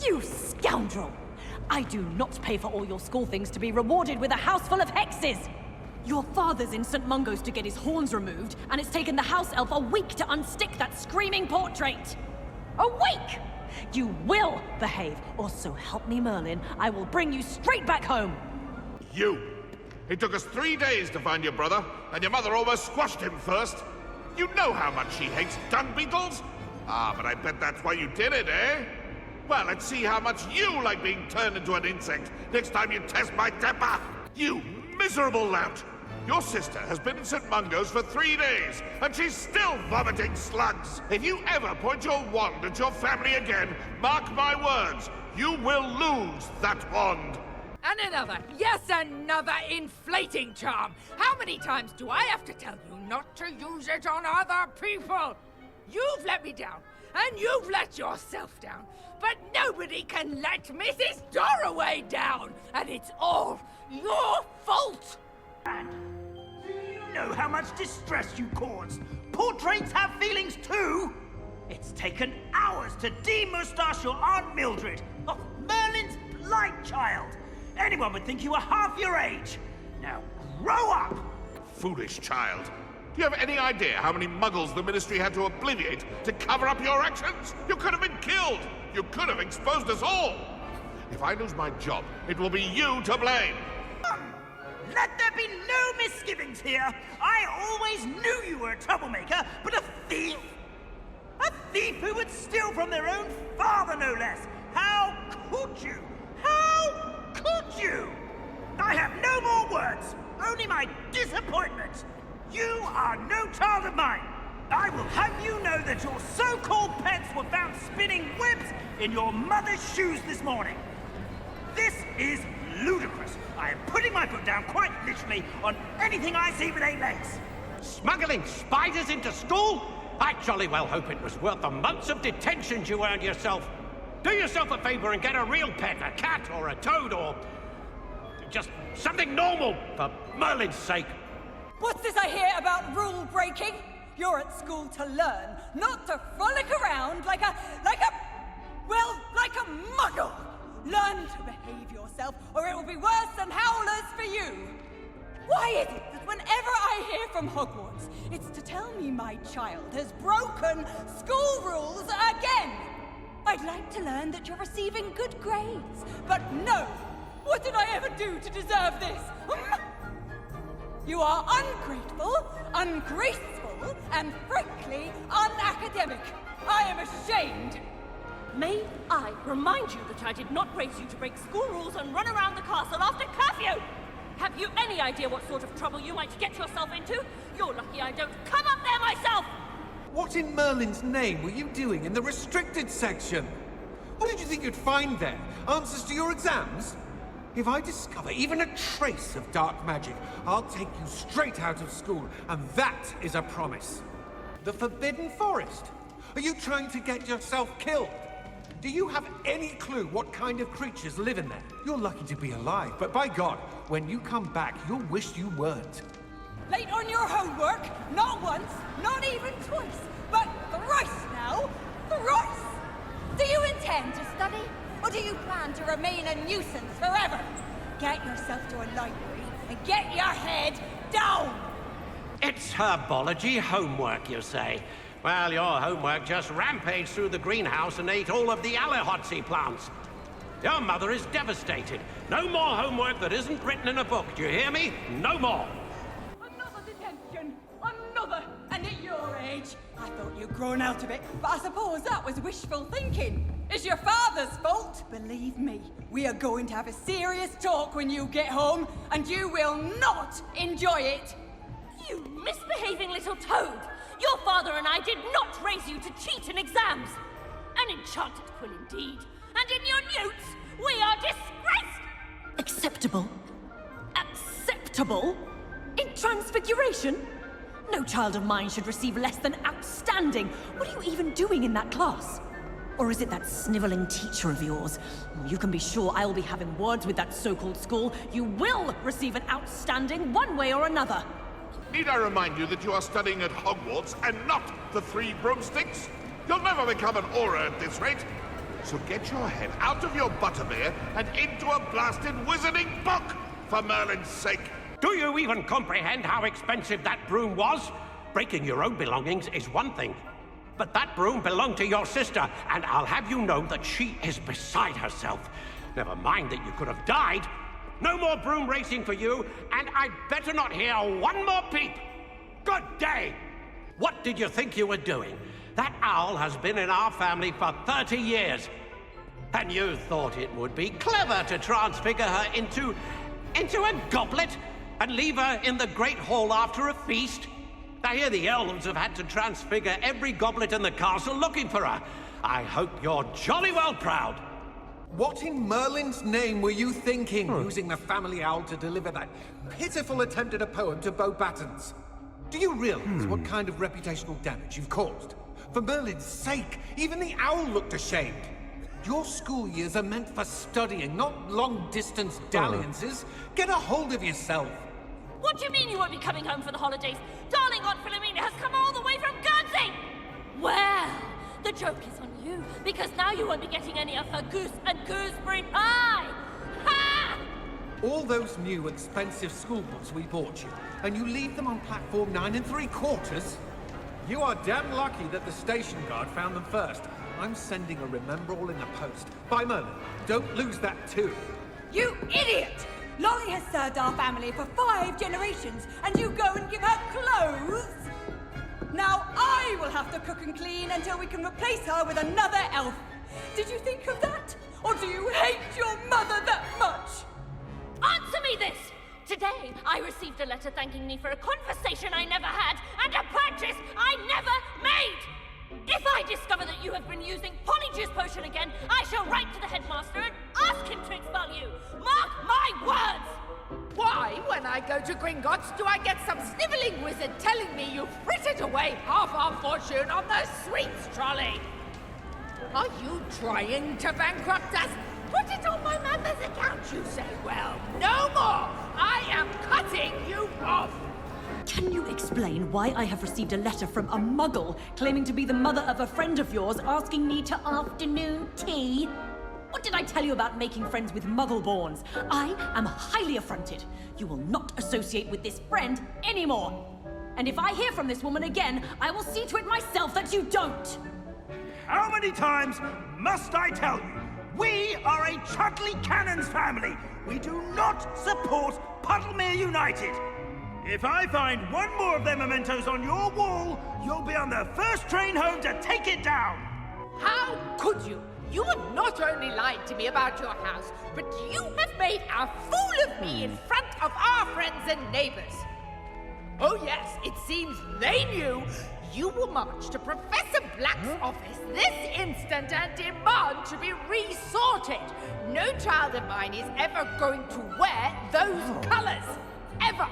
You scoundrel! I do not pay for all your school things to be rewarded with a house full of hexes! Your father's in St. Mungo's to get his horns removed, and it's taken the house elf a week to unstick that screaming portrait! A week! You will behave, or so help me Merlin, I will bring you straight back home! You! It took us 3 days to find your brother, and your mother almost squashed him first. You know how much she hates dung beetles? Ah, but I bet that's why you did it, eh? Well, let's see how much you like being turned into an insect next time you test my temper! You miserable lout! Your sister has been in St. Mungo's for 3 days, and she's still vomiting slugs! If you ever point your wand at your family again, mark my words, you will lose that wand! And another, yes, another inflating charm! How many times do I have to tell you not to use it on other people? You've let me down, and you've let yourself down, but nobody can let Mrs. Doroway down, and it's all your fault! And do you know how much distress you caused? Portraits have feelings too! It's taken hours to de-moustache your Aunt Mildred, oh, Merlin's blind child! Anyone would think you were half your age! Now, grow up! Foolish child. Do you have any idea how many muggles the Ministry had to obliviate to cover up your actions? You could have been killed! You could have exposed us all! If I lose my job, it will be you to blame! Let there be no misgivings here! I always knew you were a troublemaker, but a thief? A thief who would steal from their own father, no less! How could you? How could you? I have no more words, only my disappointment. You are no child of mine. I will have you know that your so-called pets were found spinning webs in your mother's shoes this morning. This is ludicrous. I am putting my foot down quite literally on anything I see with 8 legs. Smuggling spiders into school? I jolly well hope it was worth the months of detention you earned yourself. Do yourself a favor and get a real pet, a cat or a toad or just something normal, for Merlin's sake. What's this I hear about rule breaking? You're at school to learn, not to frolic around like a muggle. Learn to behave yourself, or it will be worse than howlers for you. Why is it that whenever I hear from Hogwarts, it's to tell me my child has broken school rules again? I'd like to learn that you're receiving good grades, but no! What did I ever do to deserve this? You are ungrateful, ungraceful, and frankly, unacademic. I am ashamed. May I remind you that I did not raise you to break school rules and run around the castle after curfew? Have you any idea what sort of trouble you might get yourself into? You're lucky I don't come up there myself! What in Merlin's name were you doing in the restricted section? What did you think you'd find there? Answers to your exams? If I discover even a trace of dark magic, I'll take you straight out of school, and that is a promise. The Forbidden Forest? Are you trying to get yourself killed? Do you have any clue what kind of creatures live in there? You're lucky to be alive, but by God, when you come back, you'll wish you weren't. Late on your homework, not once, not even twice, but thrice now, thrice! Do you intend to study, or do you plan to remain a nuisance forever? Get yourself to a library and get your head down! It's herbology homework, you say? Well, your homework just rampaged through the greenhouse and ate all of the Alihotsy plants. Your mother is devastated. No more homework that isn't written in a book, do you hear me? No more! Another detention! Another! And at your age! I thought you'd grown out of it, but I suppose that was wishful thinking. It's your father's fault! Believe me, we are going to have a serious talk when you get home, and you will not enjoy it! You misbehaving little toad! Your father and I did not raise you to cheat in exams! An enchanted quill indeed! And in your newts, we are disgraced! Acceptable? Acceptable? In Transfiguration? No child of mine should receive less than outstanding. What are you even doing in that class? Or is it that sniveling teacher of yours? You can be sure I will be having words with that so-called school. You will receive an outstanding one way or another. Need I remind you that you are studying at Hogwarts and not the Three Broomsticks? You'll never become an aura at this rate. So get your head out of your butterbeer and into a blasted wizarding book, for Merlin's sake. Do you even comprehend how expensive that broom was? Breaking your own belongings is one thing, but that broom belonged to your sister, and I'll have you know that she is beside herself. Never mind that you could have died. No more broom racing for you, and I'd better not hear one more peep. Good day! What did you think you were doing? That owl has been in our family for 30 years. And you thought it would be clever to transfigure her into a goblet and leave her in the Great Hall after a feast? I hear the elves have had to transfigure every goblet in the castle looking for her. I hope you're jolly well proud. What in Merlin's name were you thinking, using the family owl to deliver that pitiful attempt at a poem to Beauxbatons? Do you realize what kind of reputational damage you've caused? For Merlin's sake, even the owl looked ashamed. Your school years are meant for studying, not long-distance dalliances. Get a hold of yourself. What do you mean you won't be coming home for the holidays? Darling Aunt Philomena has come all the way from Guernsey! Well, the joke is on you, because now you won't be getting any of her goose and gooseberry pie! Ha! All those new expensive school books we bought you, and you leave them on platform 9 3/4? You are damn lucky that the station guard found them first. I'm sending a remember-all in the post. Bye, Merlin. Don't lose that too. You idiot! Lolly has served our family for 5 generations, and you go and give her clothes? Now I will have to cook and clean until we can replace her with another elf. Did you think of that? Or do you hate your mother that much? Answer me this! Today, I received a letter thanking me for a conversation I never had and a purchase I never made! If I discover that you have been using Polyjuice Potion again, I shall write to the headmaster and ask him to expel you! Mark my words! Why, when I go to Gringotts, do I get some snivelling wizard telling me you frittered away half our fortune on the sweets trolley? Are you trying to bankrupt us? Put it on my mother's account, you say? Well, no more! I am cutting you off! Can you explain why I have received a letter from a muggle claiming to be the mother of a friend of yours asking me to afternoon tea? What did I tell you about making friends with muggle-borns? I am highly affronted. You will not associate with this friend anymore. And if I hear from this woman again, I will see to it myself that you don't. How many times must I tell you? We are a Chudley Cannons family. We do not support Puddlemere United. If I find one more of their mementos on your wall, you'll be on the first train home to take it down. How could you? You have not only lied to me about your house, but you have made a fool of me in front of our friends and neighbors. Oh yes, it seems they knew. You will march to Professor Black's office this instant and demand to be resorted. No child of mine is ever going to wear those colors. Ever.